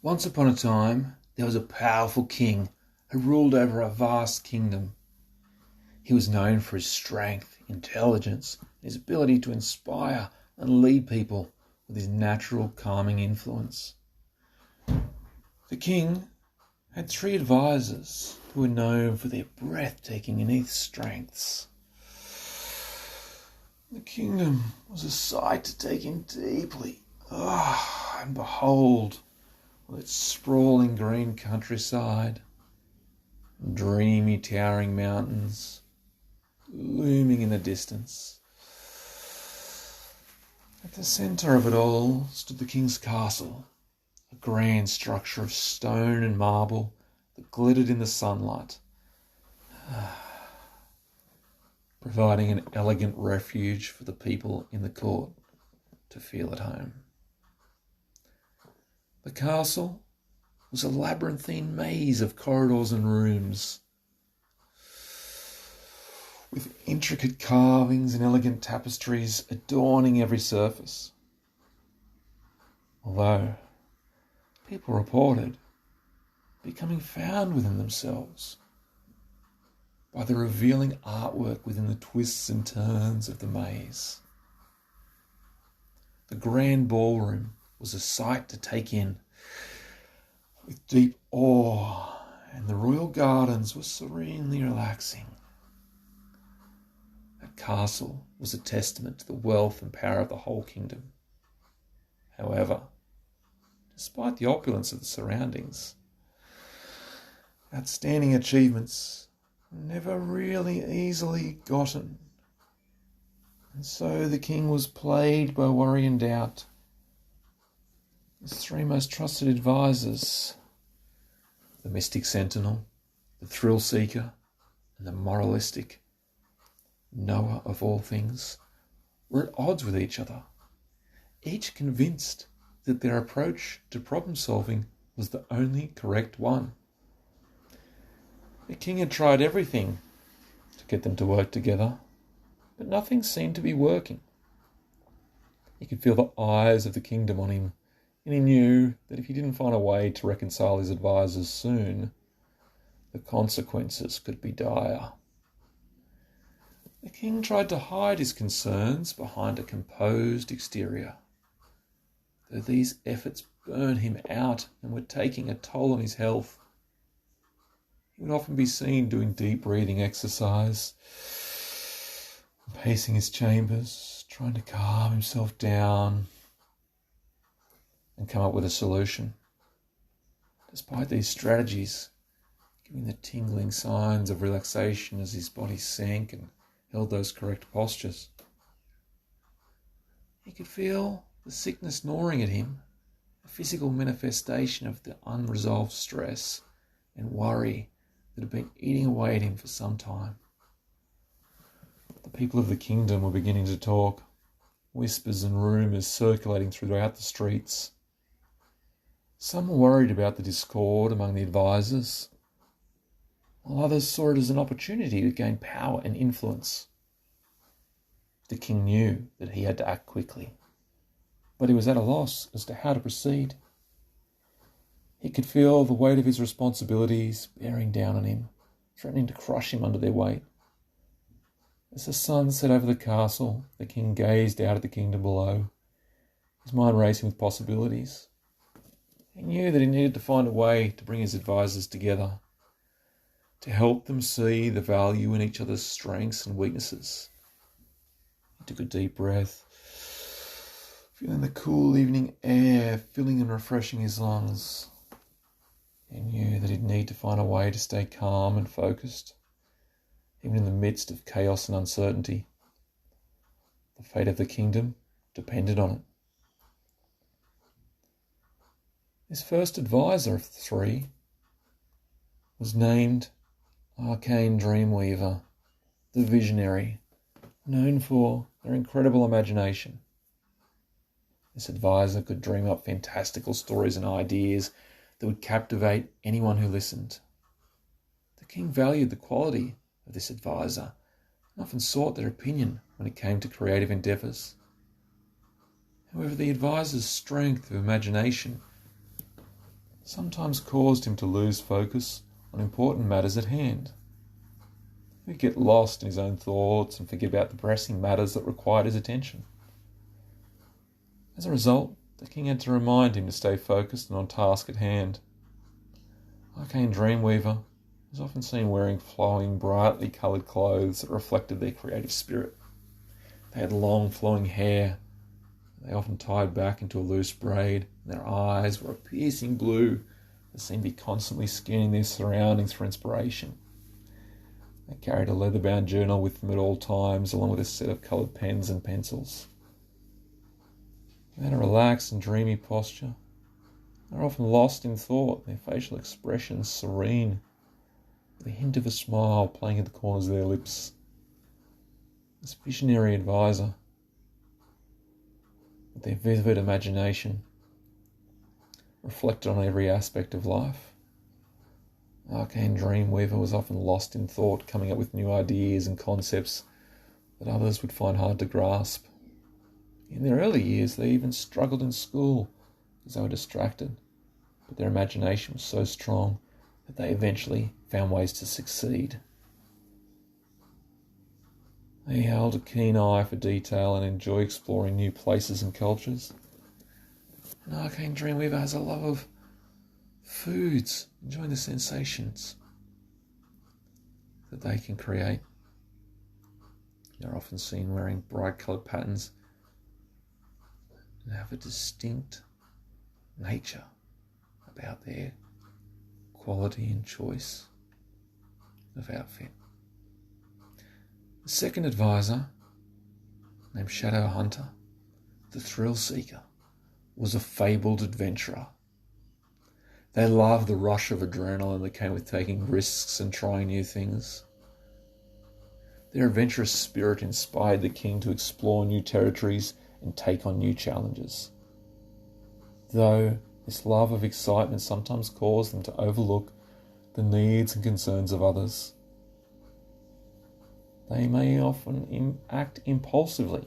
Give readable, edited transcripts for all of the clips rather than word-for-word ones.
Once upon a time, there was a powerful king who ruled over a vast kingdom. He was known for his strength, intelligence, and his ability to inspire and lead people with his natural calming influence. The king had 3 advisors who were known for their breathtaking innate strengths. The kingdom was a sight to take in deeply. And behold, with its sprawling green countryside, dreamy towering mountains looming in the distance. At the centre of it all stood the king's castle, a grand structure of stone and marble that glittered in the sunlight, providing an elegant refuge for the people in the court to feel at home. The castle was a labyrinthine maze of corridors and rooms, with intricate carvings and elegant tapestries adorning every surface. Although people reported becoming found within themselves by the revealing artwork within the twists and turns of the maze. The grand ballroom was a sight to take in with deep awe, and the royal gardens were serenely relaxing. That castle was a testament to the wealth and power of the whole kingdom. However, despite the opulence of the surroundings, outstanding achievements were never really easily gotten. And so the king was plagued by worry and doubt. His 3 most trusted advisors, the mystic sentinel, the thrill seeker, and the moralistic knower of all things, were at odds with each other, each convinced that their approach to problem solving was the only correct one. The king had tried everything to get them to work together, but nothing seemed to be working. He could feel the eyes of the kingdom on him, and he knew that if he didn't find a way to reconcile his advisors soon, the consequences could be dire. The king tried to hide his concerns behind a composed exterior, though these efforts burned him out and were taking a toll on his health. He would often be seen doing deep breathing exercise, pacing his chambers, trying to calm himself down and come up with a solution. Despite these strategies, giving the tingling signs of relaxation as his body sank and held those correct postures, he could feel the sickness gnawing at him, a physical manifestation of the unresolved stress and worry that had been eating away at him for some time. The people of the kingdom were beginning to talk, whispers and rumours circulating throughout the streets. Some were worried about the discord among the advisors, while others saw it as an opportunity to gain power and influence. The king knew that he had to act quickly, but he was at a loss as to how to proceed. He could feel the weight of his responsibilities bearing down on him, threatening to crush him under their weight. As the sun set over the castle, the king gazed out at the kingdom below, his mind racing with possibilities. He knew that he needed to find a way to bring his advisors together, to help them see the value in each other's strengths and weaknesses. He took a deep breath, feeling the cool evening air filling and refreshing his lungs. He knew that he'd need to find a way to stay calm and focused, even in the midst of chaos and uncertainty. The fate of the kingdom depended on it. His first advisor of the 3 was named Arcane Dreamweaver, the visionary, known for their incredible imagination. This advisor could dream up fantastical stories and ideas that would captivate anyone who listened. The king valued the quality of this advisor and often sought their opinion when it came to creative endeavours. However, the advisor's strength of imagination sometimes caused him to lose focus on important matters at hand. He'd get lost in his own thoughts and forget about the pressing matters that required his attention. As a result, the king had to remind him to stay focused and on task at hand. Arcane Dreamweaver was often seen wearing flowing, brightly coloured clothes that reflected their creative spirit. They had long flowing hair. They often tied back into a loose braid, and their eyes were a piercing blue that seemed to be constantly scanning their surroundings for inspiration. They carried a leather-bound journal with them at all times, along with a set of coloured pens and pencils. They had a relaxed and dreamy posture. They were often lost in thought, their facial expressions serene, with a hint of a smile playing at the corners of their lips. This visionary advisor, with their vivid imagination, reflected on every aspect of life. Arcane Dreamweaver was often lost in thought, coming up with new ideas and concepts that others would find hard to grasp. In their early years, they even struggled in school because they were distracted, but their imagination was so strong that they eventually found ways to succeed. They held a keen eye for detail and enjoy exploring new places and cultures. An Arcane Dreamweaver has a love of foods, enjoying the sensations that they can create. They're often seen wearing bright coloured patterns and have a distinct nature about their quality and choice of outfit. The second advisor, named Shadow Hunter, the thrill seeker, was a fabled adventurer. They loved the rush of adrenaline that came with taking risks and trying new things. Their adventurous spirit inspired the king to explore new territories and take on new challenges. Though this love of excitement sometimes caused them to overlook the needs and concerns of others. They may often act impulsively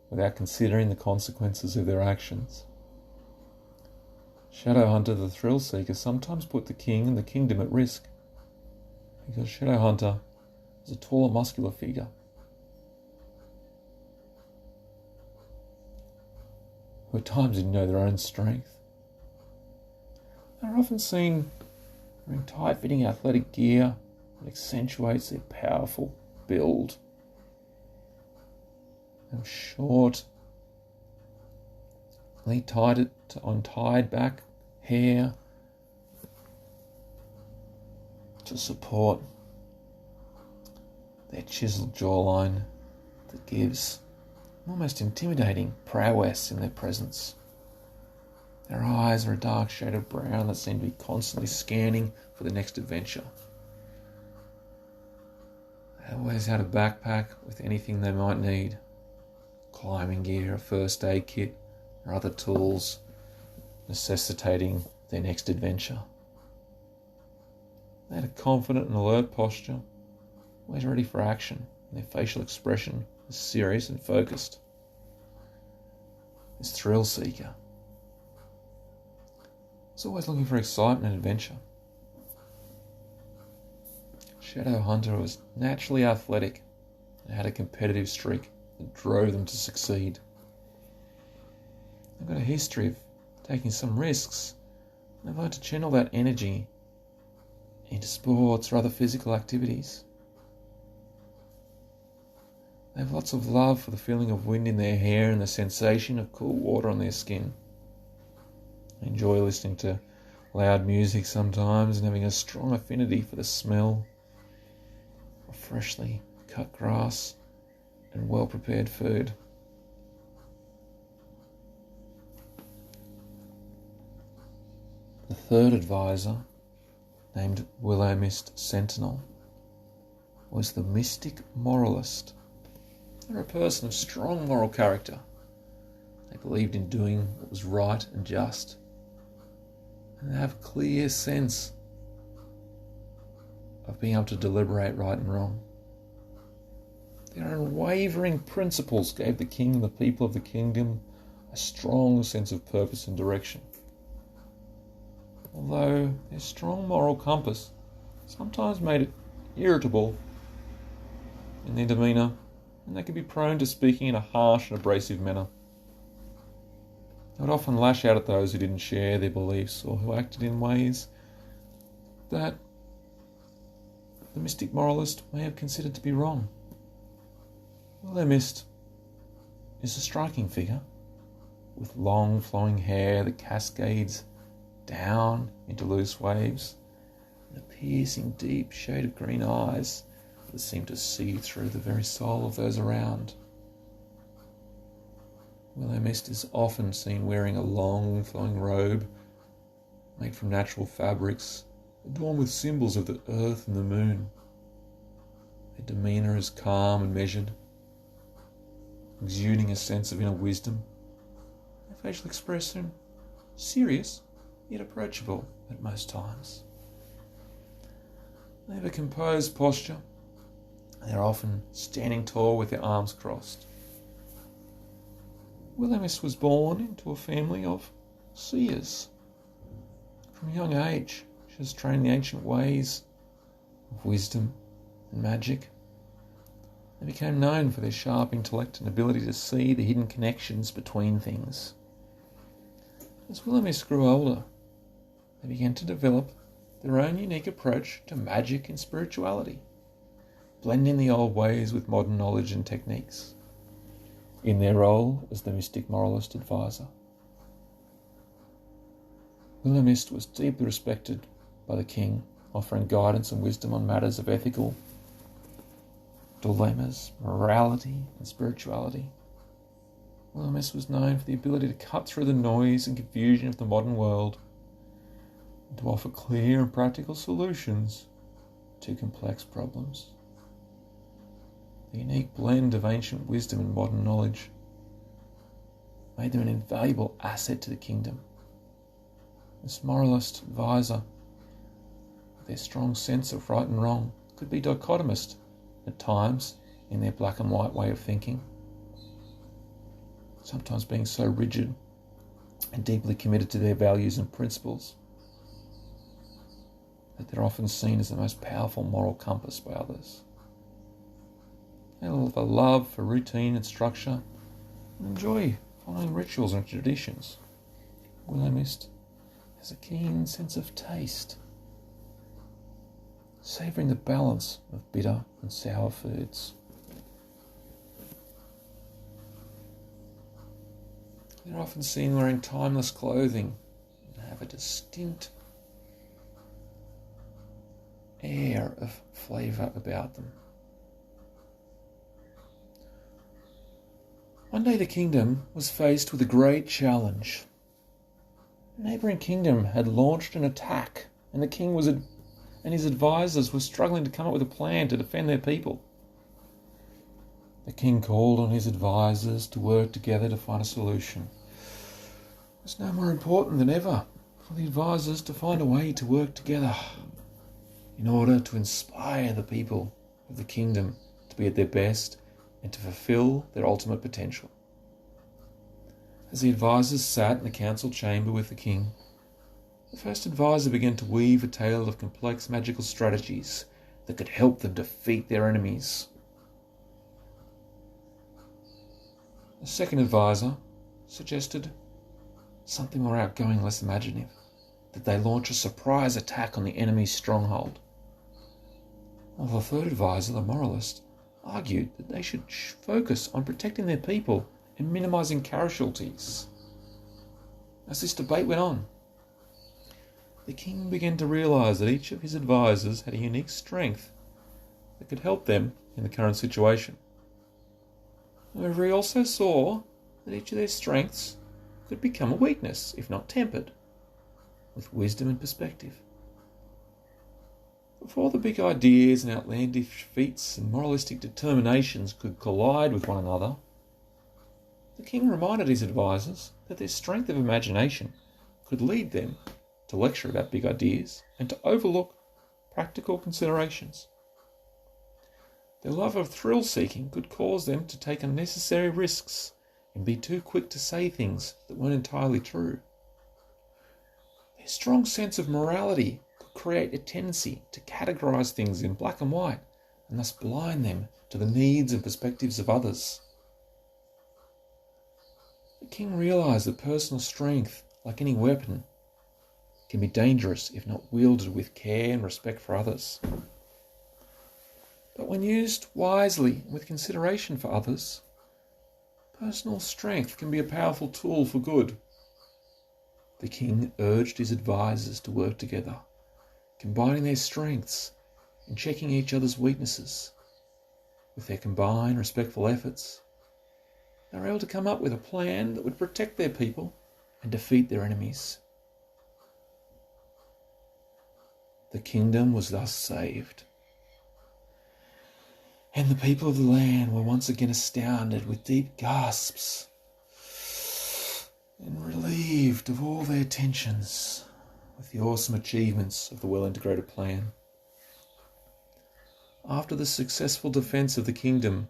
without considering the consequences of their actions. Shadowhunter the thrill seeker sometimes put the king and the kingdom at risk, because Shadowhunter was a taller, muscular figure who at times didn't know their own strength. They're often seen wearing tight-fitting athletic gear that accentuates their powerful build. And short, untied back hair to support their chiseled jawline that gives almost intimidating prowess in their presence. Their eyes are a dark shade of brown that seem to be constantly scanning for the next adventure. They always had a backpack with anything they might need. Climbing gear, a first aid kit, or other tools necessitating their next adventure. They had a confident and alert posture, always ready for action, and their facial expression was serious and focused. This thrill seeker was always looking for excitement and adventure. Shadowhunter was naturally athletic and had a competitive streak that drove them to succeed. They've got a history of taking some risks, and they've learned to channel that energy into sports or other physical activities. They have lots of love for the feeling of wind in their hair and the sensation of cool water on their skin. They enjoy listening to loud music sometimes and having a strong affinity for the smell of freshly cut grass and well-prepared food. The third advisor, named Willow Mist Sentinel, was the mystic moralist. They were a person of strong moral character. They believed in doing what was right and just, and they have a clear sense of being able to deliberate right and wrong. Their unwavering principles gave the king and the people of the kingdom a strong sense of purpose and direction. although their strong moral compass sometimes made it irritable in their demeanour, and they could be prone to speaking in a harsh and abrasive manner. They would often lash out at those who didn't share their beliefs or who acted in ways that the mystic moralist may have considered to be wrong. Wilhelmist is a striking figure, with long flowing hair that cascades down into loose waves, and a piercing deep shade of green eyes that seem to see through the very soul of those around. Wilhelmist is often seen wearing a long flowing robe made from natural fabrics, adorned with symbols of the earth and the moon. Their demeanour is calm and measured, exuding a sense of inner wisdom. Their facial expression serious yet approachable at most times. They have a composed posture. They are often standing tall with their arms crossed. Wilhelmist was born into a family of seers. From a young age, she was trained in the ancient ways of wisdom and magic. They became known for their sharp intellect and ability to see the hidden connections between things. As Wilhelmist grew older, they began to develop their own unique approach to magic and spirituality, blending the old ways with modern knowledge and techniques, in their role as the mystic moralist advisor. Wilhelmist was deeply respected by the king, offering guidance and wisdom on matters of ethical dilemmas, morality and spirituality. Wilhelmist was known for the ability to cut through the noise and confusion of the modern world and to offer clear and practical solutions to complex problems. The unique blend of ancient wisdom and modern knowledge made them an invaluable asset to the kingdom. This moralist advisor, with their strong sense of right and wrong, could be dichotomist at times in their black and white way of thinking, sometimes being so rigid and deeply committed to their values and principles that they're often seen as the most powerful moral compass by others. They have a love for routine and structure and enjoy following rituals and traditions. Wilhelmist has a keen sense of taste, savouring the balance of bitter and sour foods. They're often seen wearing timeless clothing and have a distinct air of flavour about them. One day the kingdom was faced with a great challenge. A neighbouring kingdom had launched an attack, and the king and his advisors were struggling to come up with a plan to defend their people. The king called on his advisors to work together to find a solution. It was now more important than ever for the advisors to find a way to work together in order to inspire the people of the kingdom to be at their best and to fulfill their ultimate potential. As the advisors sat in the council chamber with the king, the first advisor began to weave a tale of complex magical strategies that could help them defeat their enemies. The second advisor suggested something more outgoing, less imaginative, that they launch a surprise attack on the enemy's stronghold. While the third advisor, the moralist, argued that they should focus on protecting their people and minimising casualties. As this debate went on, the king began to realise that each of his advisors had a unique strength that could help them in the current situation. However, he also saw that each of their strengths could become a weakness if not tempered with wisdom and perspective. Before the big ideas and outlandish feats and moralistic determinations could collide with one another, the king reminded his advisors that their strength of imagination could lead them to lecture about big ideas and to overlook practical considerations. Their love of thrill-seeking could cause them to take unnecessary risks and be too quick to say things that weren't entirely true. Their Their strong sense of morality could create a tendency to categorise things in black and white and thus blind them to the needs and perspectives of others. The king realised that personal strength, like any weapon, can be dangerous if not wielded with care and respect for others. But when used wisely and with consideration for others, personal strength can be a powerful tool for good. The king urged his advisors to work together, combining their strengths and checking each other's weaknesses. With their combined respectful efforts, they were able to come up with a plan that would protect their people and defeat their enemies. The kingdom was thus saved, and the people of the land were once again astounded with deep gasps and relieved of all their tensions with the awesome achievements of the well-integrated plan. After the successful defence of the kingdom,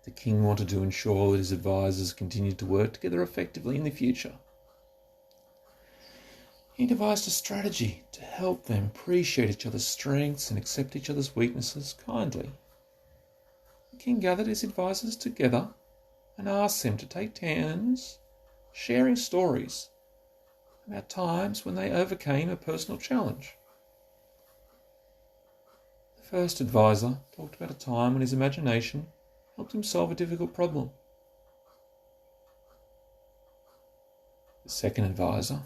the king wanted to ensure that his advisors continued to work together effectively in the future. He devised a strategy to help them appreciate each other's strengths and accept each other's weaknesses kindly. The king gathered his advisors together and asked them to take turns sharing stories about times when they overcame a personal challenge. The first advisor talked about a time when his imagination helped him solve a difficult problem. The second advisor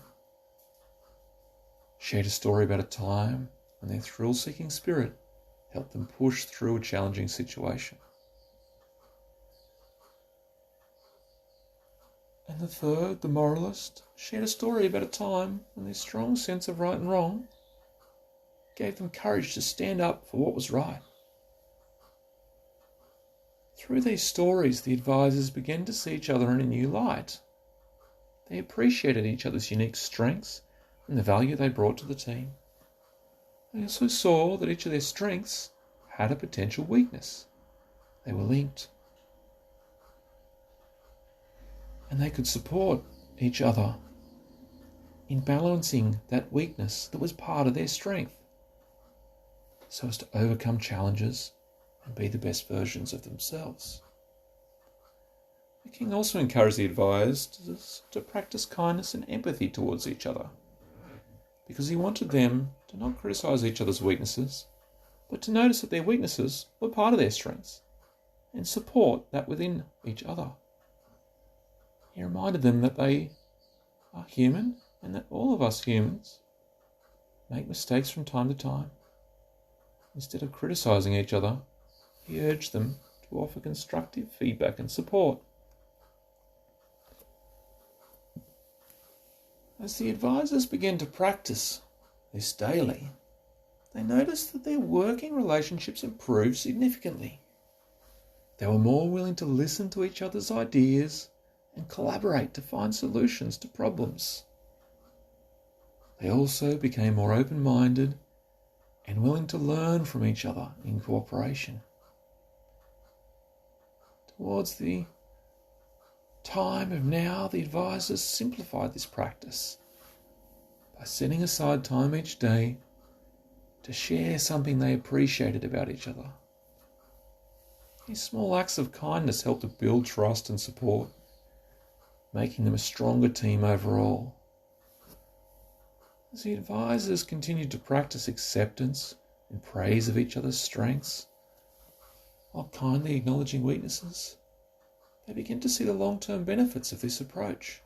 shared a story about a time when their thrill-seeking spirit helped them push through a challenging situation. And the third, the moralist, shared a story about a time when their strong sense of right and wrong gave them courage to stand up for what was right. Through these stories, the advisors began to see each other in a new light. They appreciated each other's unique strengths and the value they brought to the team. They also saw that each of their strengths had a potential weakness. They were linked. And they could support each other in balancing that weakness that was part of their strength, so as to overcome challenges and be the best versions of themselves. The king also encouraged the advisors to practice kindness and empathy towards each other, because he wanted them to not criticise each other's weaknesses, but to notice that their weaknesses were part of their strengths and support that within each other. He reminded them that they are human and that all of us humans make mistakes from time to time. Instead of criticising each other, he urged them to offer constructive feedback and support. As the advisors began to practice this daily, they noticed that their working relationships improved significantly. They were more willing to listen to each other's ideas and collaborate to find solutions to problems. They also became more open-minded and willing to learn from each other in cooperation. Towards the time of now, the advisors simplified this practice by setting aside time each day to share something they appreciated about each other. These small acts of kindness helped to build trust and support, making them a stronger team overall. As the advisors continued to practice acceptance and praise of each other's strengths, while kindly acknowledging weaknesses, they began to see the long-term benefits of this approach.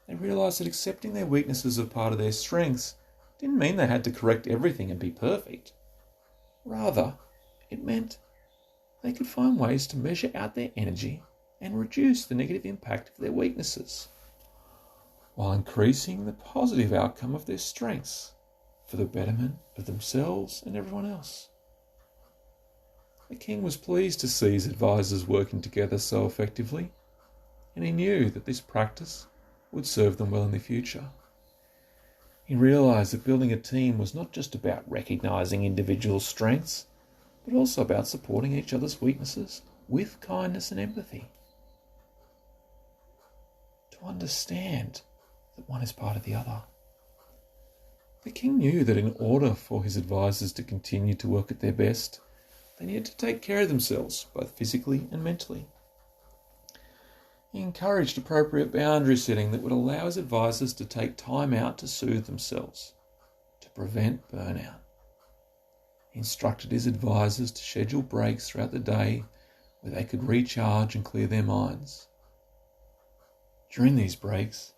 They realised that accepting their weaknesses as part of their strengths didn't mean they had to correct everything and be perfect. Rather, it meant they could find ways to measure out their energy and reduce the negative impact of their weaknesses, while increasing the positive outcome of their strengths for the betterment of themselves and everyone else. The king was pleased to see his advisors working together so effectively, and he knew that this practice would serve them well in the future. He realised that building a team was not just about recognising individual strengths, but also about supporting each other's weaknesses with kindness and empathy. To understand that one is part of the other, The king knew that in order for his advisors to continue to work at their best, they needed to take care of themselves, both physically and mentally. He encouraged appropriate boundary setting that would allow his advisors to take time out to soothe themselves, to prevent burnout. He instructed his advisors to schedule breaks throughout the day where they could recharge and clear their minds. During these breaks,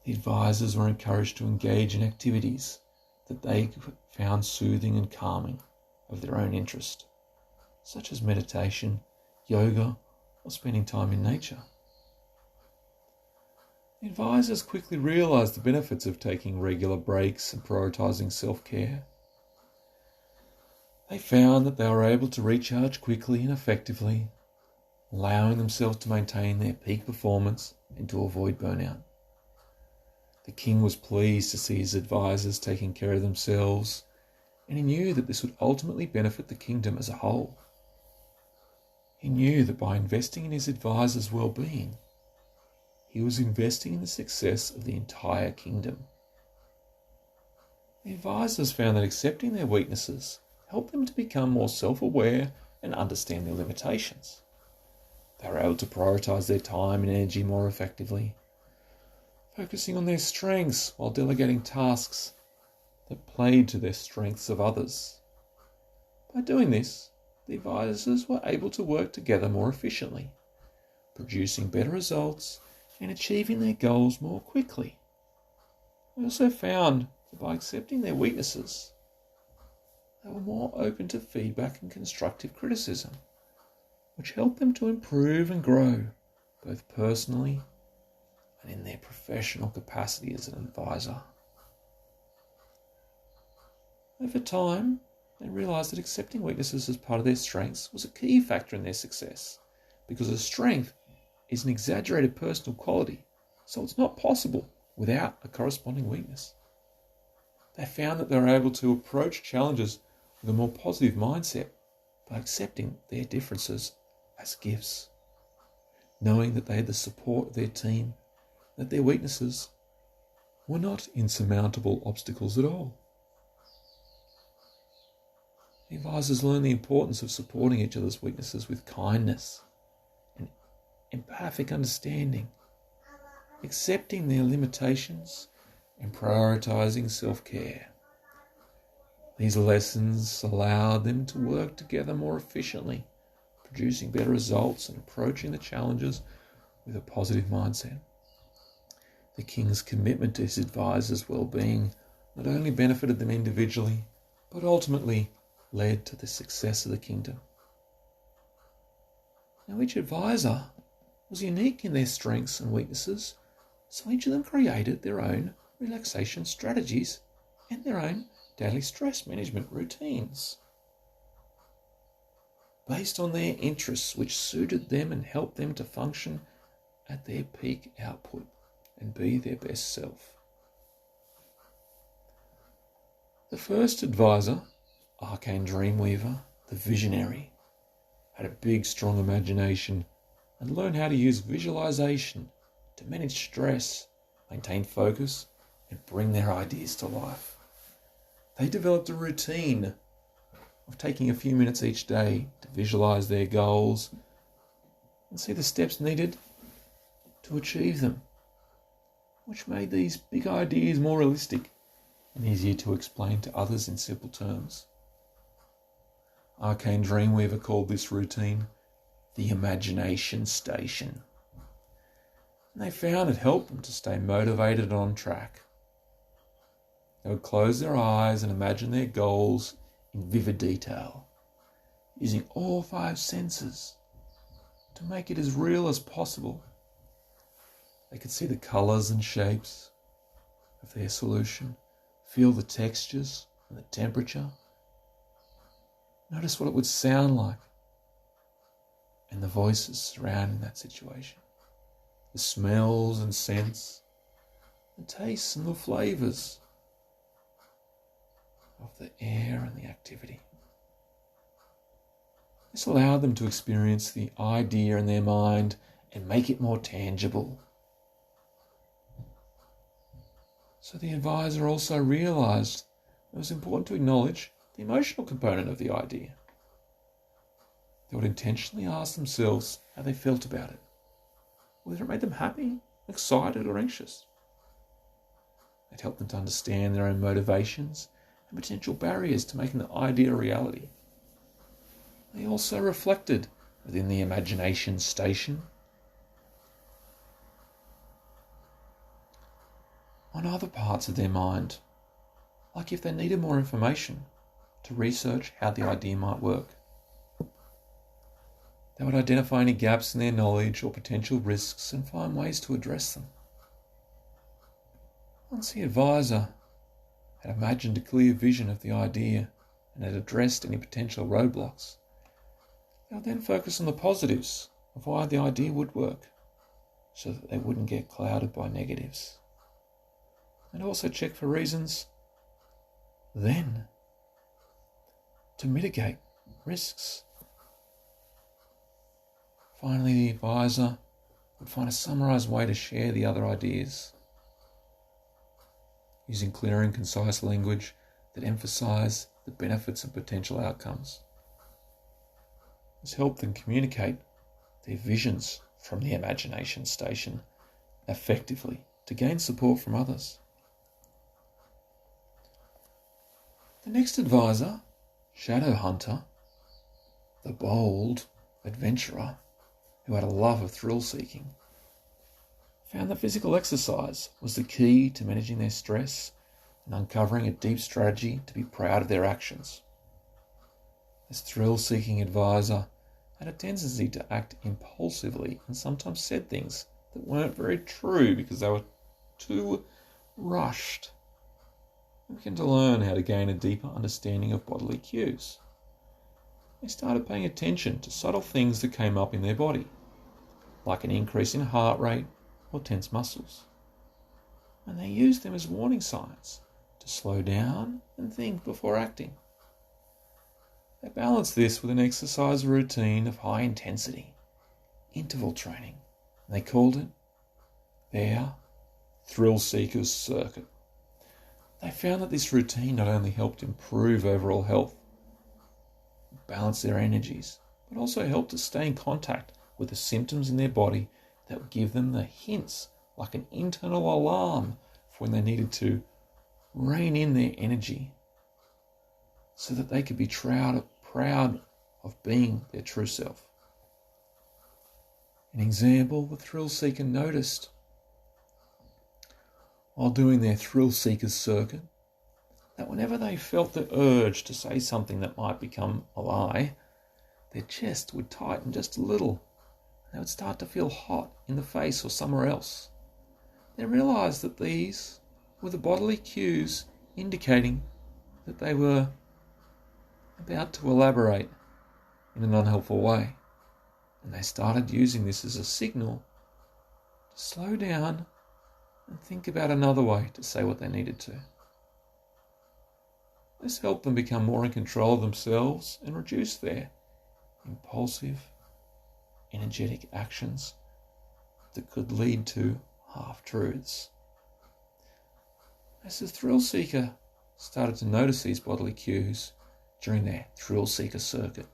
the advisors were encouraged to engage in activities that they found soothing and calming of their own interest, such as meditation, yoga, or spending time in nature. The advisors quickly realised the benefits of taking regular breaks and prioritising self-care. They found that they were able to recharge quickly and effectively, allowing themselves to maintain their peak performance and to avoid burnout. The king was pleased to see his advisors taking care of themselves, and he knew that this would ultimately benefit the kingdom as a whole. He knew that by investing in his advisors' well-being, he was investing in the success of the entire kingdom. The advisors found that accepting their weaknesses helped them to become more self-aware and understand their limitations. They were able to prioritise their time and energy more effectively, focusing on their strengths while delegating tasks that played to their strengths of others. By doing this, the advisors were able to work together more efficiently, producing better results and achieving their goals more quickly. They also found that by accepting their weaknesses, they were more open to feedback and constructive criticism, which helped them to improve and grow, both personally and in their professional capacity as an advisor. Over time, they realised that accepting weaknesses as part of their strengths was a key factor in their success, because a strength is an exaggerated personal quality, so it's not possible without a corresponding weakness. They found that they were able to approach challenges with a more positive mindset by accepting their differences as gifts, knowing that they had the support of their team, that their weaknesses were not insurmountable obstacles at all. The advisors learned the importance of supporting each other's weaknesses with kindness and empathic understanding, accepting their limitations and prioritising self-care. These lessons allowed them to work together more efficiently, producing better results and approaching the challenges with a positive mindset. The king's commitment to his advisors' well-being not only benefited them individually, but ultimately led to the success of the kingdom. Now, each advisor was unique in their strengths and weaknesses, so each of them created their own relaxation strategies and their own daily stress management routines based on their interests, which suited them and helped them to function at their peak output and be their best self. The first advisor, Arcane Dreamweaver, the visionary, had a big, strong imagination and learned how to use visualization to manage stress, maintain focus, and bring their ideas to life. They developed a routine of taking a few minutes each day to visualize their goals and see the steps needed to achieve them, which made these big ideas more realistic and easier to explain to others in simple terms. Arcane Dreamweaver called this routine the Imagination Station, and they found it helped them to stay motivated and on track. They would close their eyes and imagine their goals in vivid detail, using all 5 senses to make it as real as possible. They could see the colours and shapes of their solution, feel the textures and the temperature, notice what it would sound like, and the voices surrounding that situation, the smells and scents, the tastes and the flavours of the air and the activity. This allowed them to experience the idea in their mind and make it more tangible. So the advisor also realised it was important to acknowledge the emotional component of the idea. They would intentionally ask themselves how they felt about it, whether it made them happy, excited, or anxious. It helped them to understand their own motivations and potential barriers to making the idea a reality. They also reflected within the imagination station on other parts of their mind, like if they needed more information to research how the idea might work. They would identify any gaps in their knowledge or potential risks and find ways to address them. Once the advisor had imagined a clear vision of the idea and had addressed any potential roadblocks, they would then focus on the positives of why the idea would work, so that they wouldn't get clouded by negatives. And also check for reasons then to mitigate risks. Finally, the advisor would find a summarised way to share the other ideas, using clear and concise language that emphasise the benefits and potential outcomes. This helped them communicate their visions from the imagination station effectively to gain support from others. The next advisor, Shadow Hunter, the bold adventurer who had a love of thrill-seeking, found that physical exercise was the key to managing their stress and uncovering a deep strategy to be proud of their actions. This thrill-seeking advisor had a tendency to act impulsively and sometimes said things that weren't very true because they were too rushed. We began to learn how to gain a deeper understanding of bodily cues. They started paying attention to subtle things that came up in their body, like an increase in heart rate or tense muscles. And they used them as warning signs to slow down and think before acting. They balanced this with an exercise routine of high intensity, interval training, and they called it their Thrill Seekers Circuit. They found that this routine not only helped improve overall health, balance their energies, but also helped to stay in contact with the symptoms in their body that would give them the hints, like an internal alarm for when they needed to rein in their energy so that they could be proud of being their true self. An example, the thrill seeker noticed while doing their thrill seekers circuit that whenever they felt the urge to say something that might become a lie, their chest would tighten just a little. They would start to feel hot in the face or somewhere else. They realised that these were the bodily cues indicating that they were about to elaborate in an unhelpful way. And they started using this as a signal to slow down and think about another way to say what they needed to. This helped them become more in control of themselves and reduce their impulsive, energetic actions that could lead to half-truths. As the thrill seeker started to notice these bodily cues during their thrill seeker circuit,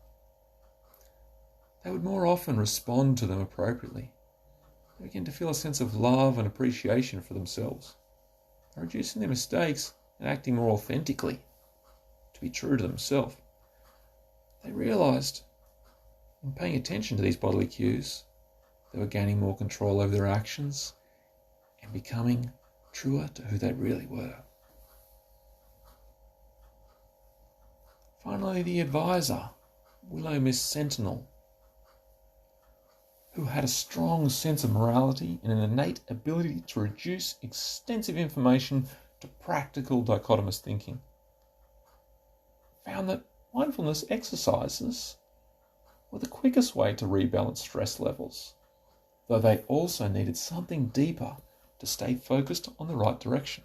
they would more often respond to them appropriately. They began to feel a sense of love and appreciation for themselves, reducing their mistakes and acting more authentically to be true to themselves. They realised, in paying attention to these bodily cues, they were gaining more control over their actions and becoming truer to who they really were. Finally, the advisor, Willow Miss Sentinel, who had a strong sense of morality and an innate ability to reduce extensive information to practical dichotomous thinking, found that mindfulness exercises were the quickest way to rebalance stress levels, though they also needed something deeper to stay focused on the right direction.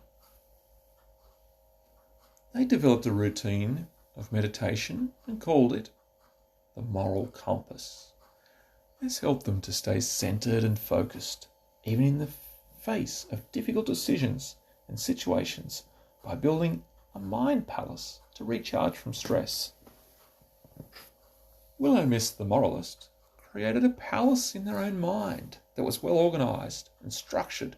They developed a routine of meditation and called it the moral compass. This helped them to stay centered and focused, even in the face of difficult decisions and situations by building a mind palace to recharge from stress. Wilhelmus the moralist created a palace in their own mind that was well organised and structured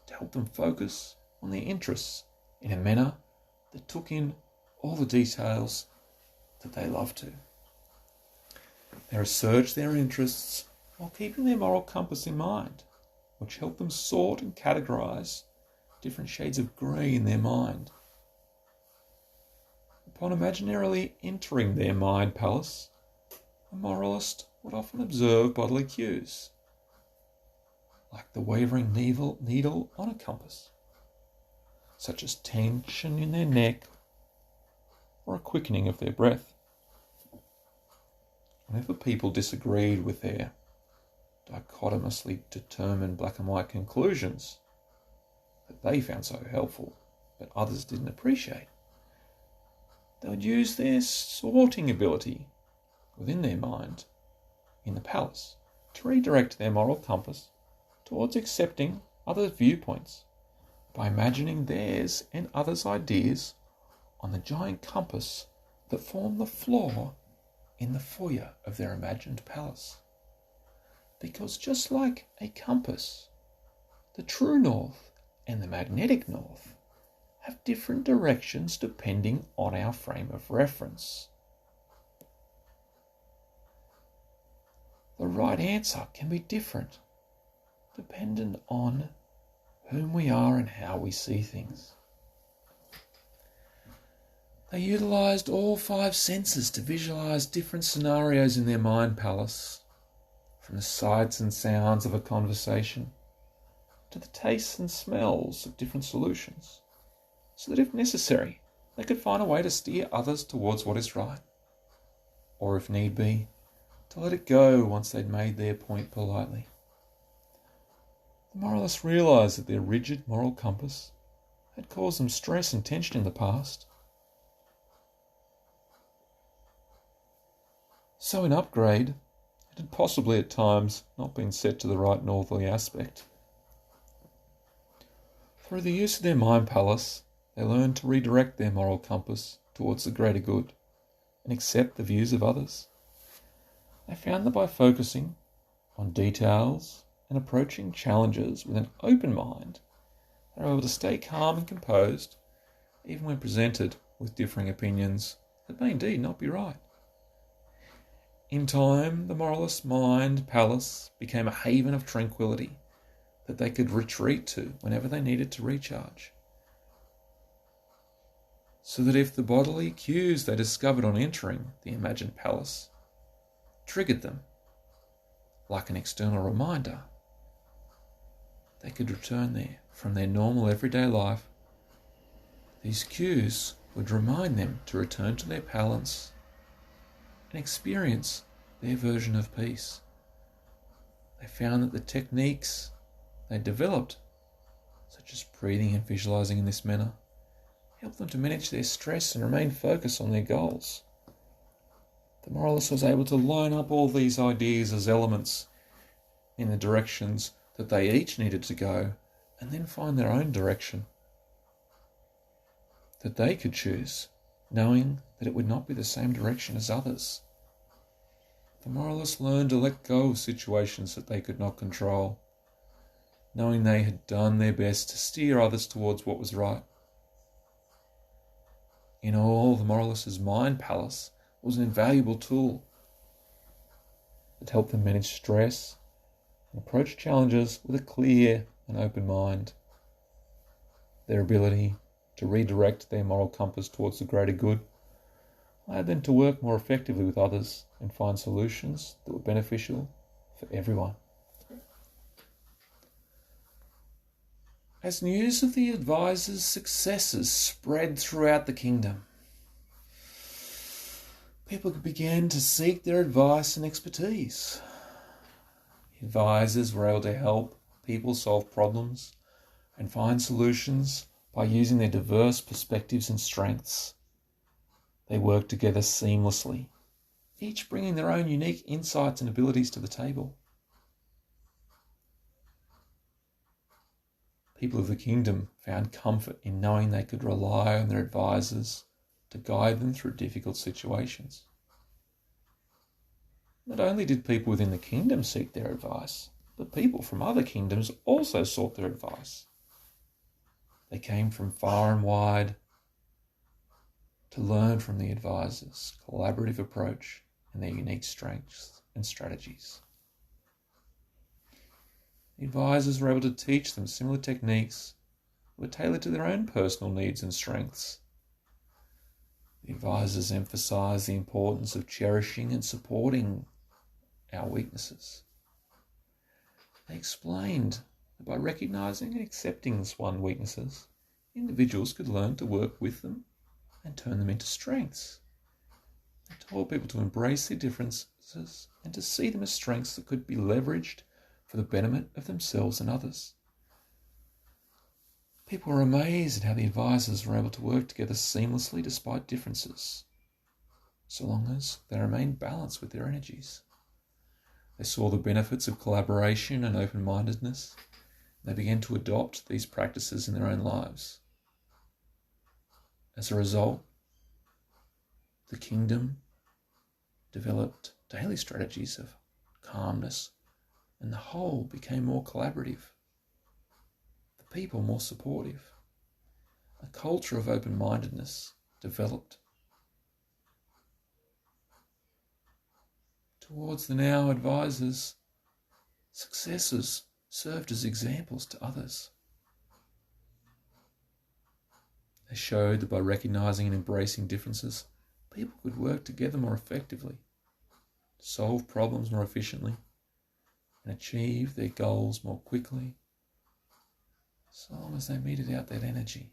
to help them focus on their interests in a manner that took in all the details that they love to. They researched their interests while keeping their moral compass in mind, which helped them sort and categorise different shades of grey in their mind. Upon imaginarily entering their mind palace, a moralist would often observe bodily cues, like the wavering needle on a compass, such as tension in their neck or a quickening of their breath. Whenever people disagreed with their dichotomously determined black and white conclusions that they found so helpful but others didn't appreciate, they would use their sorting ability within their mind in the palace to redirect their moral compass towards accepting other viewpoints by imagining theirs and others' ideas on the giant compass that formed the floor in the foyer of their imagined palace. Because just like a compass, the true north and the magnetic north have different directions depending on our frame of reference. The right answer can be different, dependent on whom we are and how we see things. They utilised all 5 senses to visualise different scenarios in their mind palace, from the sights and sounds of a conversation to the tastes and smells of different solutions, so that if necessary, they could find a way to steer others towards what is right, or if need be, to let it go once they'd made their point politely. The moralists realised that their rigid moral compass had caused them stress and tension in the past. So in Upgrade, it had possibly at times not been set to the right northerly aspect. Through the use of their mind palace, they learned to redirect their moral compass towards the greater good and accept the views of others. They found that by focusing on details and approaching challenges with an open mind, they were able to stay calm and composed, even when presented with differing opinions that may indeed not be right. In time, the moralist's mind palace became a haven of tranquility that they could retreat to whenever they needed to recharge. So that if the bodily cues they discovered on entering the imagined palace triggered them, like an external reminder, they could return there from their normal everyday life. These cues would remind them to return to their balance and experience their version of peace. They found that the techniques they developed, such as breathing and visualizing in this manner, helped them to manage their stress and remain focused on their goals. The moralist was able to line up all these ideas as elements in the directions that they each needed to go, and then find their own direction that they could choose, knowing that it would not be the same direction as others. The moralists learned to let go of situations that they could not control, knowing they had done their best to steer others towards what was right. In all, the moralist's mind palace was an invaluable tool that helped them manage stress and approach challenges with a clear and open mind. Their ability to redirect their moral compass towards the greater good allowed them to work more effectively with others and find solutions that were beneficial for everyone. As news of the advisor's successes spread throughout the kingdom, people began to seek their advice and expertise. The advisors were able to help people solve problems and find solutions by using their diverse perspectives and strengths. They worked together seamlessly, each bringing their own unique insights and abilities to the table. People of the kingdom found comfort in knowing they could rely on their advisors to guide them through difficult situations. Not only did people within the kingdom seek their advice, but people from other kingdoms also sought their advice. They came from far and wide to learn from the advisors' collaborative approach and their unique strengths and strategies. The advisors were able to teach them similar techniques that were tailored to their own personal needs and strengths. The advisors emphasised the importance of cherishing and supporting our weaknesses. They explained that by recognising and accepting one's weaknesses, individuals could learn to work with them and turn them into strengths. They told people to embrace their differences and to see them as strengths that could be leveraged for the betterment of themselves and others. People were amazed at how the advisors were able to work together seamlessly despite differences, so long as they remained balanced with their energies. They saw the benefits of collaboration and open-mindedness. They began to adopt these practices in their own lives. As a result, the kingdom developed daily strategies of calmness, and the whole became more collaborative, the people more supportive. A culture of open-mindedness developed. Towards the now advisors, successors served as examples to others. They showed that by recognising and embracing differences, people could work together more effectively, solve problems more efficiently, and achieve their goals more quickly, so long as they meted out that energy.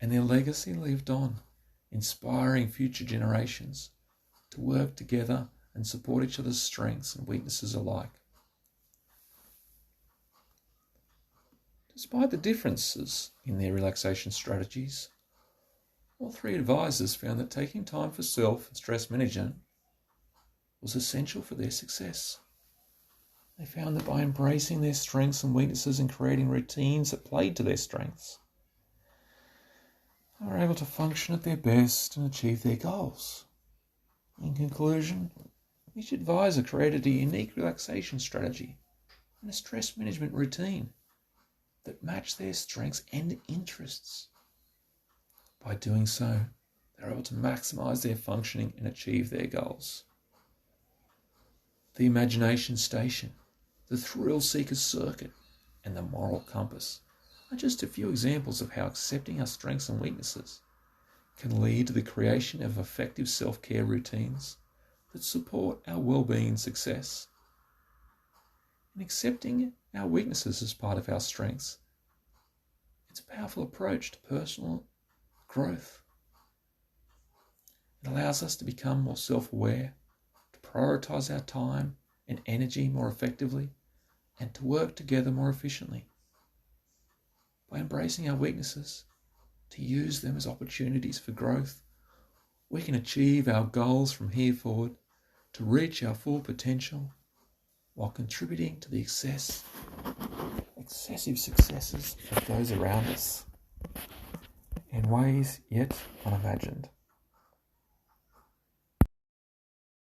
And their legacy lived on, inspiring future generations to work together and support each other's strengths and weaknesses alike. Despite the differences in their relaxation strategies, all three advisors found that taking time for self and stress management was essential for their success. They found that by embracing their strengths and weaknesses and creating routines that played to their strengths, they were able to function at their best and achieve their goals. In conclusion, each advisor created a unique relaxation strategy and a stress management routine that matched their strengths and interests. By doing so, they were able to maximise their functioning and achieve their goals. The imagination station, the thrill seeker circuit, and the moral compass are just a few examples of how accepting our strengths and weaknesses can lead to the creation of effective self-care routines that support our well-being and success. In accepting our weaknesses as part of our strengths, it's a powerful approach to personal growth. It allows us to become more self-aware, to prioritise our time and energy more effectively, and to work together more efficiently. By embracing our weaknesses, to use them as opportunities for growth, we can achieve our goals from here forward to reach our full potential while contributing to the excessive successes of those around us in ways yet unimagined.